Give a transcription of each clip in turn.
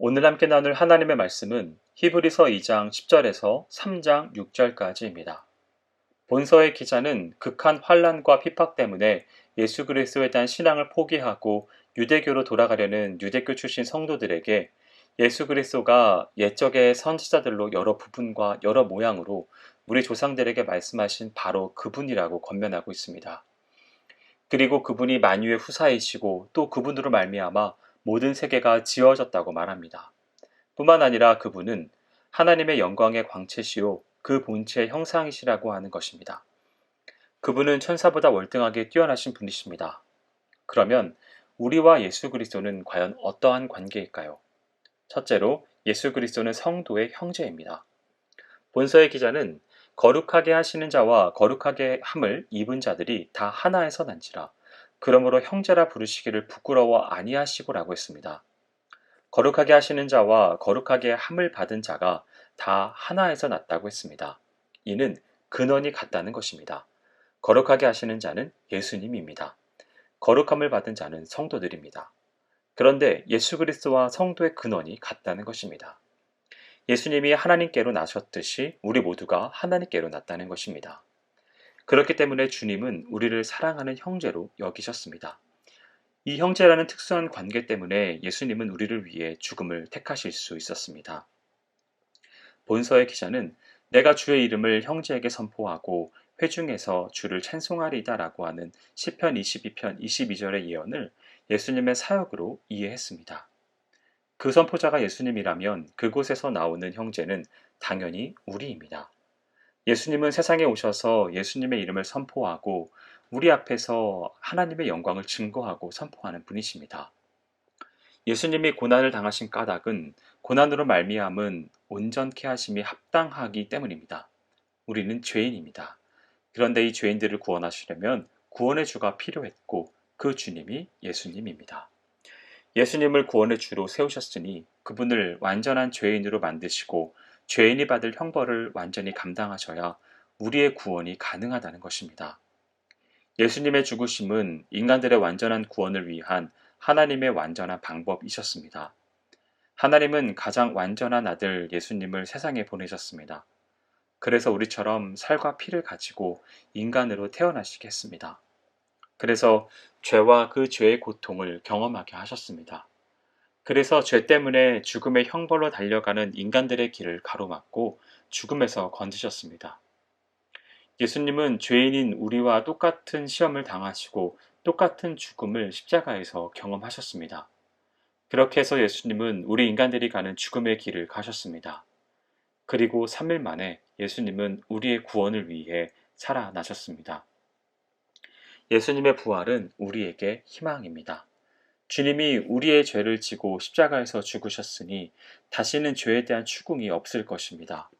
오늘 함께 나눌 하나님의 말씀은 히브리서 2장 10절에서 3장 6절까지입니다. 본서의 기자는 극한 환난과 핍박 때문에 예수 그리스도에 대한 신앙을 포기하고 유대교로 돌아가려는 유대교 출신 성도들에게 예수 그리스도가 옛적의 선지자들로 여러 부분과 여러 모양으로 우리 조상들에게 말씀하신 바로 그분이라고 권면하고 있습니다. 그리고 그분이 만유의 후사이시고 또 그분으로 말미암아 모든 세계가 지어졌다고 말합니다. 뿐만 아니라 그분은 하나님의 영광의 광채시요 그 본체의 형상이시라고 하는 것입니다. 그분은 천사보다 월등하게 뛰어나신 분이십니다. 그러면 우리와 예수 그리스도는 과연 어떠한 관계일까요? 첫째로 예수 그리스도는 성도의 형제입니다. 본서의 기자는 거룩하게 하시는 자와 거룩하게 함을 입은 자들이 다 하나에서 난지라 그러므로 형제라 부르시기를 부끄러워 아니하시고라고 했습니다. 거룩하게 하시는 자와 거룩하게 함을 받은 자가 다 하나에서 났다고 했습니다. 이는 근원이 같다는 것입니다. 거룩하게 하시는 자는 예수님입니다. 거룩함을 받은 자는 성도들입니다. 그런데 예수 그리스도와 성도의 근원이 같다는 것입니다. 예수님이 하나님께로 나셨듯이 우리 모두가 하나님께로 났다는 것입니다. 그렇기 때문에 주님은 우리를 사랑하는 형제로 여기셨습니다. 이 형제라는 특수한 관계 때문에 예수님은 우리를 위해 죽음을 택하실 수 있었습니다. 본서의 기자는 내가 주의 이름을 형제에게 선포하고 회중에서 주를 찬송하리이다라고 하는 시편 22편 22절의 예언을 예수님의 사역으로 이해했습니다. 그 선포자가 예수님이라면 그곳에서 나오는 형제는 당연히 우리입니다. 예수님은 세상에 오셔서 예수님의 이름을 선포하고 우리 앞에서 하나님의 영광을 증거하고 선포하는 분이십니다. 예수님이 고난을 당하신 까닭은 고난으로 말미암은 온전케 하심이 합당하기 때문입니다. 우리는 죄인입니다. 그런데 이 죄인들을 구원하시려면 구원의 주가 필요했고 그 주님이 예수님입니다. 예수님을 구원의 주로 세우셨으니 그분을 완전한 죄인으로 만드시고 죄인이 받을 형벌을 완전히 감당하셔야 우리의 구원이 가능하다는 것입니다. 예수님의 죽으심은 인간들의 완전한 구원을 위한 하나님의 완전한 방법이셨습니다. 하나님은 가장 완전한 아들 예수님을 세상에 보내셨습니다. 그래서 우리처럼 살과 피를 가지고 인간으로 태어나시게 했습니다. 그래서 죄와 그 죄의 고통을 경험하게 하셨습니다. 그래서 죄 때문에 죽음의 형벌로 달려가는 인간들의 길을 가로막고 죽음에서 건지셨습니다. 예수님은 죄인인 우리와 똑같은 시험을 당하시고 똑같은 죽음을 십자가에서 경험하셨습니다. 그렇게 해서 예수님은 우리 인간들이 가는 죽음의 길을 가셨습니다. 그리고 3일 만에 예수님은 우리의 구원을 위해 살아나셨습니다. 예수님의 부활은 우리에게 희망입니다. 주님이 우리의 죄를 지고 십자가에서 죽으셨으니 다시는 죄에 대한 추궁이 없을 것입니다.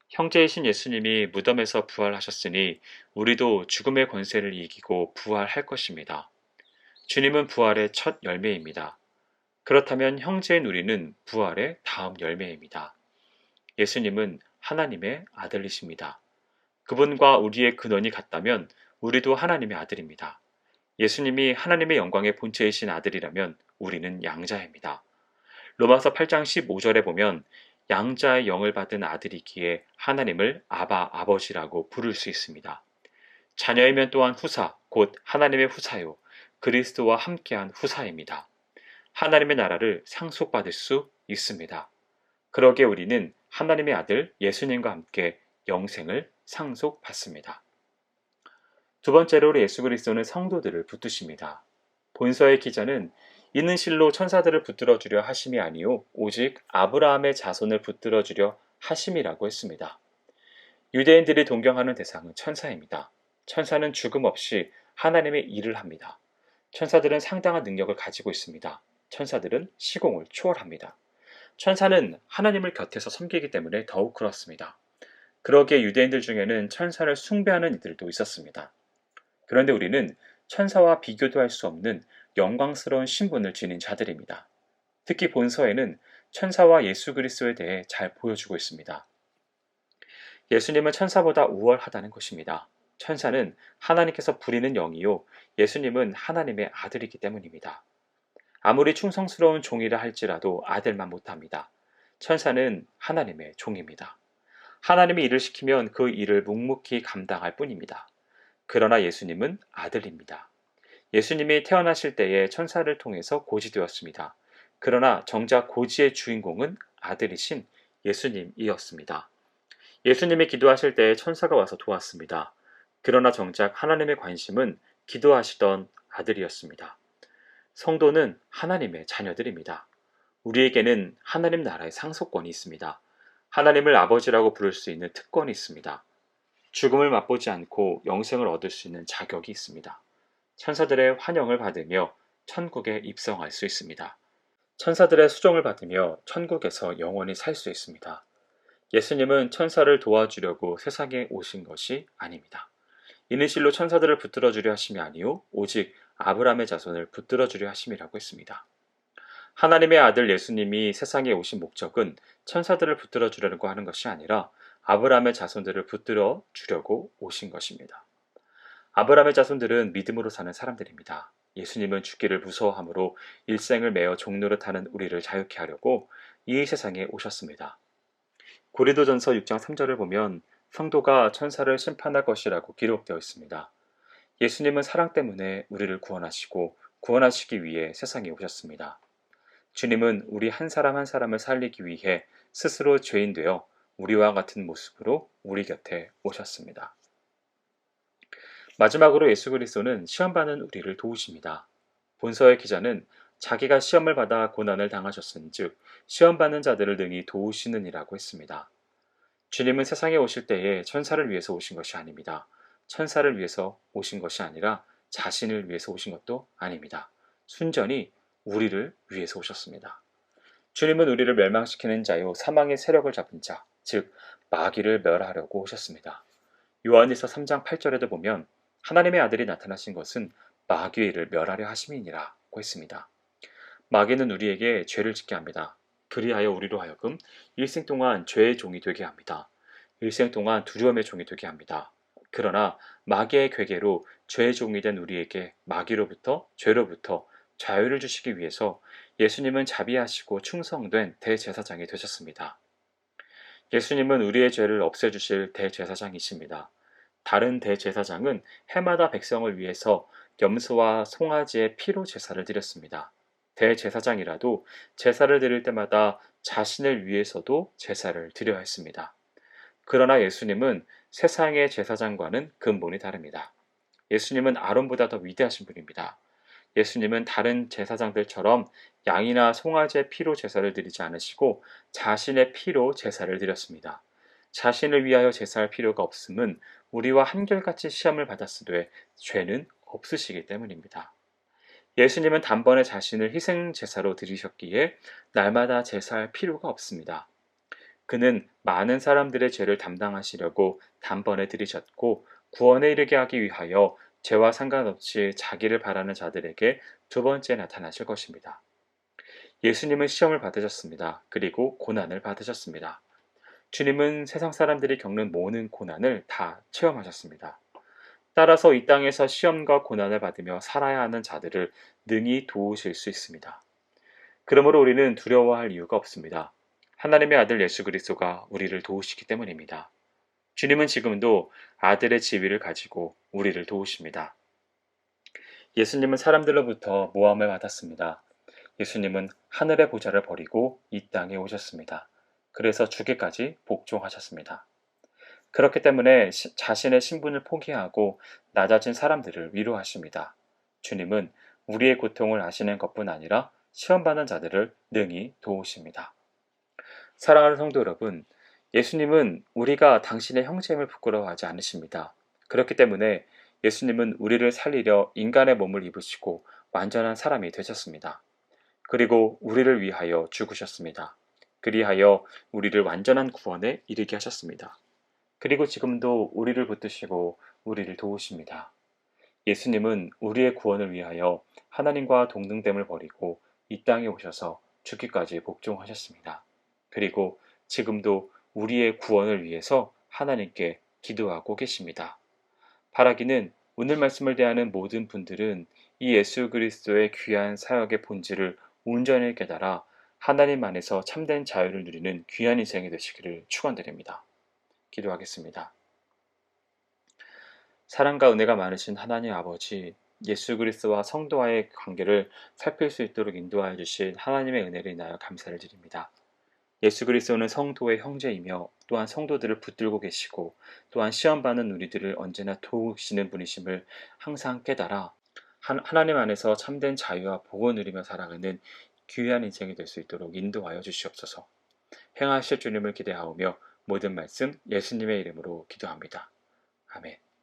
형제이신 예수님이 무덤에서 부활하셨으니 우리도 죽음의 권세를 이기고 부활할 것입니다. 주님은 부활의 첫 열매입니다. 그렇다면 형제인 우리는 부활의 다음 열매입니다. 예수님은 하나님의 아들이십니다. 그분과 우리의 근원이 같다면 우리도 하나님의 아들입니다. 예수님이 하나님의 영광의 본체이신 아들이라면 우리는 양자입니다. 로마서 8장 15절에 보면 양자의 영을 받은 아들이기에 하나님을 아바 아버지라고 부를 수 있습니다. 자녀이면 또한 후사, 곧 하나님의 후사요. 그리스도와 함께한 후사입니다. 하나님의 나라를 상속받을 수 있습니다. 그러기에 우리는 하나님의 아들 예수님과 함께 영생을 상속받습니다. 두 번째로 예수 그리스도는 성도들을 붙드십니다. 본서의 기자는 이는 실로 천사들을 붙들어 주려 하심이 아니요 오직 아브라함의 자손을 붙들어 주려 하심이라고 했습니다. 유대인들이 동경하는 대상은 천사입니다. 천사는 죽음 없이 하나님의 일을 합니다. 천사들은 상당한 능력을 가지고 있습니다. 천사들은 시공을 초월합니다. 천사는 하나님을 곁에서 섬기기 때문에 더욱 그렇습니다. 그러기에 유대인들 중에는 천사를 숭배하는 이들도 있었습니다. 그런데 우리는 천사와 비교도 할 수 없는 영광스러운 신분을 지닌 자들입니다. 특히 본서에는 천사와 예수 그리스도에 대해 잘 보여주고 있습니다. 예수님은 천사보다 우월하다는 것입니다. 천사는 하나님께서 부리는 영이요 예수님은 하나님의 아들이기 때문입니다. 아무리 충성스러운 종이라 할지라도 아들만 못합니다. 천사는 하나님의 종입니다. 하나님이 일을 시키면 그 일을 묵묵히 감당할 뿐입니다. 그러나 예수님은 아들입니다. 예수님이 태어나실 때에 천사를 통해서 고지되었습니다. 그러나 정작 고지의 주인공은 아들이신 예수님이었습니다. 예수님이 기도하실 때에 천사가 와서 도왔습니다. 그러나 정작 하나님의 관심은 기도하시던 아들이었습니다. 성도는 하나님의 자녀들입니다. 우리에게는 하나님 나라의 상속권이 있습니다. 하나님을 아버지라고 부를 수 있는 특권이 있습니다. 죽음을 맛보지 않고 영생을 얻을 수 있는 자격이 있습니다. 천사들의 환영을 받으며 천국에 입성할 수 있습니다. 천사들의 수종을 받으며 천국에서 영원히 살 수 있습니다. 예수님은 천사를 도와주려고 세상에 오신 것이 아닙니다. 이는 실로 천사들을 붙들어 주려 하심이 아니요 오직 아브라함의 자손을 붙들어 주려 하심이라고 했습니다. 하나님의 아들 예수님이 세상에 오신 목적은 천사들을 붙들어 주려고 하는 것이 아니라 아브라함의 자손들을 붙들어 주려고 오신 것입니다. 아브라함의 자손들은 믿음으로 사는 사람들입니다. 예수님은 죽기를 무서워함으로 일생을 매어 종노릇하는 우리를 자유케 하려고 이 세상에 오셨습니다. 고린도전서 6장 3절을 보면 성도가 천사를 심판할 것이라고 기록되어 있습니다. 예수님은 사랑 때문에 우리를 구원하시고 구원하시기 위해 세상에 오셨습니다. 주님은 우리 한 사람 한 사람을 살리기 위해 스스로 죄인 되어 우리와 같은 모습으로 우리 곁에 오셨습니다. 마지막으로 예수 그리스도는 시험받는 우리를 도우십니다. 본서의 기자는 자기가 시험을 받아 고난을 당하셨은즉 시험받는 자들을 능히 도우시느니라고 했습니다. 주님은 세상에 오실 때에 천사를 위해서 오신 것이 아닙니다. 천사를 위해서 오신 것이 아니라 자신을 위해서 오신 것도 아닙니다. 순전히 우리를 위해서 오셨습니다. 주님은 우리를 멸망시키는 자요 사망의 세력을 잡은 자, 즉 마귀를 멸하려고 오셨습니다. 요한일서 3장 8절에도 보면 하나님의 아들이 나타나신 것은 마귀를 멸하려 하심이니라고 했습니다. 마귀는 우리에게 죄를 짓게 합니다. 그리하여 우리로 하여금 일생 동안 죄의 종이 되게 합니다. 일생 동안 두려움의 종이 되게 합니다. 그러나 마귀의 괴계로 죄의 종이 된 우리에게 마귀로부터 죄로부터 자유를 주시기 위해서 예수님은 자비하시고 충성된 대제사장이 되셨습니다. 예수님은 우리의 죄를 없애주실 대제사장이십니다. 다른 대제사장은 해마다 백성을 위해서 염소와 송아지의 피로 제사를 드렸습니다. 대제사장이라도 제사를 드릴 때마다 자신을 위해서도 제사를 드려야 했습니다. 그러나 예수님은 세상의 제사장과는 근본이 다릅니다. 예수님은 아론보다 더 위대하신 분입니다. 예수님은 다른 제사장들처럼 양이나 송아지의 피로 제사를 드리지 않으시고 자신의 피로 제사를 드렸습니다. 자신을 위하여 제사할 필요가 없음은 우리와 한결같이 시험을 받았으되 죄는 없으시기 때문입니다. 예수님은 단번에 자신을 희생 제사로 드리셨기에 날마다 제사할 필요가 없습니다. 그는 많은 사람들의 죄를 담당하시려고 단번에 들이셨고 구원에 이르게 하기 위하여 죄와 상관없이 자기를 바라는 자들에게 두 번째 나타나실 것입니다. 예수님은 시험을 받으셨습니다. 그리고 고난을 받으셨습니다. 주님은 세상 사람들이 겪는 모든 고난을 다 체험하셨습니다. 따라서 이 땅에서 시험과 고난을 받으며 살아야 하는 자들을 능히 도우실 수 있습니다. 그러므로 우리는 두려워할 이유가 없습니다. 하나님의 아들 예수 그리스도가 우리를 도우시기 때문입니다. 주님은 지금도 아들의 지위를 가지고 우리를 도우십니다. 예수님은 사람들로부터 모함을 받았습니다. 예수님은 하늘의 보좌를 버리고 이 땅에 오셨습니다. 그래서 죽기까지 복종하셨습니다. 그렇기 때문에 자신의 신분을 포기하고 낮아진 사람들을 위로하십니다. 주님은 우리의 고통을 아시는 것뿐 아니라 시험받는 자들을 능히 도우십니다. 사랑하는 성도 여러분, 예수님은 우리가 당신의 형제임을 부끄러워하지 않으십니다. 그렇기 때문에 예수님은 우리를 살리려 인간의 몸을 입으시고 완전한 사람이 되셨습니다. 그리고 우리를 위하여 죽으셨습니다. 그리하여 우리를 완전한 구원에 이르게 하셨습니다. 그리고 지금도 우리를 붙드시고 우리를 도우십니다. 예수님은 우리의 구원을 위하여 하나님과 동등됨을 버리고 이 땅에 오셔서 죽기까지 복종하셨습니다. 그리고 지금도 우리의 구원을 위해서 하나님께 기도하고 계십니다. 바라기는 오늘 말씀을 대하는 모든 분들은 이 예수 그리스도의 귀한 사역의 본질을 온전히 깨달아 하나님 안에서 참된 자유를 누리는 귀한 인생이 되시기를 축원드립니다. 기도하겠습니다. 사랑과 은혜가 많으신 하나님 아버지, 예수 그리스도와 성도와의 관계를 살필 수 있도록 인도하여 주신 하나님의 은혜를 인하여 감사를 드립니다. 예수 그리스도는 성도의 형제이며 또한 성도들을 붙들고 계시고 또한 시험받는 우리들을 언제나 도우시는 분이심을 항상 깨달아 하나님 안에서 참된 자유와 복을 누리며 살아가는 귀한 인생이 될 수 있도록 인도하여 주시옵소서. 행하실 주님을 기대하오며 모든 말씀 예수님의 이름으로 기도합니다. 아멘.